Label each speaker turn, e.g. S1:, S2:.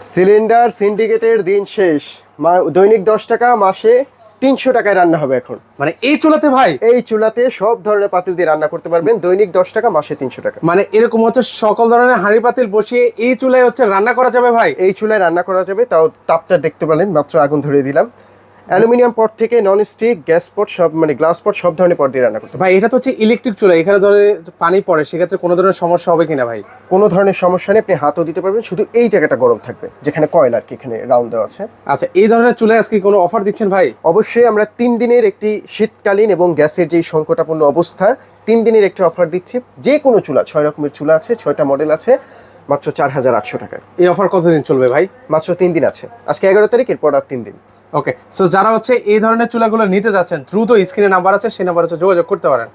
S1: Cylinder সিন্ডিকেটের দিন শেষ। দৈনিক 10 টাকা, মাসে 300 টাকায় রান্না হবে এখন।
S2: মানে এই চুলাতে ভাই?
S1: এই চুলাতে সব ধরনের পাতিল দিয়ে রান্না করতে পারবেন। দৈনিক 10 টাকা, মাসে 300 টাকা।
S2: মানে এরকম হচ্ছে সকল ধরনের হাঁড়ি পাতিল বসিয়ে এই চুলায় হচ্ছে রান্না করা যাবে ভাই?
S1: এই চুলায় রান্না করা যাবে, তাও তাপটা দেখতে পেলেন, মাত্র আগুন ধরিয়ে দিলাম। অ্যালুমিনিয়াম পট থেকে নন স্টিক, গ্যাস পট, সব মানে গ্লাস পট, সব ধরনের পট দিয়ে রান্না করতে পারবেন।
S2: ভাই এটা তো হচ্ছে ইলেকট্রিক চুলা, এখানে ধরে পানি পড়ে, সেক্ষেত্রে কোনো ধরনের সমস্যা হবে কিনা ভাই?
S1: কোনো ধরনের সমস্যা নেই, আপনি হাতও দিতে পারবেন, শুধু এই জায়গাটা গরম থাকবে যেখানে কয়লা আর কি, এখানে রাউন্ড দেওয়া আছে।
S2: আচ্ছা, এই ধরনের চুলায় আজকে কোনো অফার দিচ্ছেন ভাই?
S1: অবশ্যই আমরা 3 দিনের একটি শীতকালীন এবং গ্যাসের যেই সংকটাপন্ন অবস্থা, 3 দিনের একটি অফার দিচ্ছি। যে কোনো চুলা, 6 রকমের চুলা আছে, 6টা মডেল আছে, মাত্র 4800 টাকায়।
S2: এই অফার কতদিন চলবে ভাই?
S1: মাত্র 3 দিন আছে, আজকে 11 তারিখ, এরপর আর 3 দিন।
S2: ওকে, সো যারা হচ্ছে এই ধরনের চুলাগুলো নিতে যাচ্ছেন দ্রুত স্ক্রিনে নাম্বার আছে, সেই নাম্বার হচ্ছে যোগাযোগ করতে পারেন।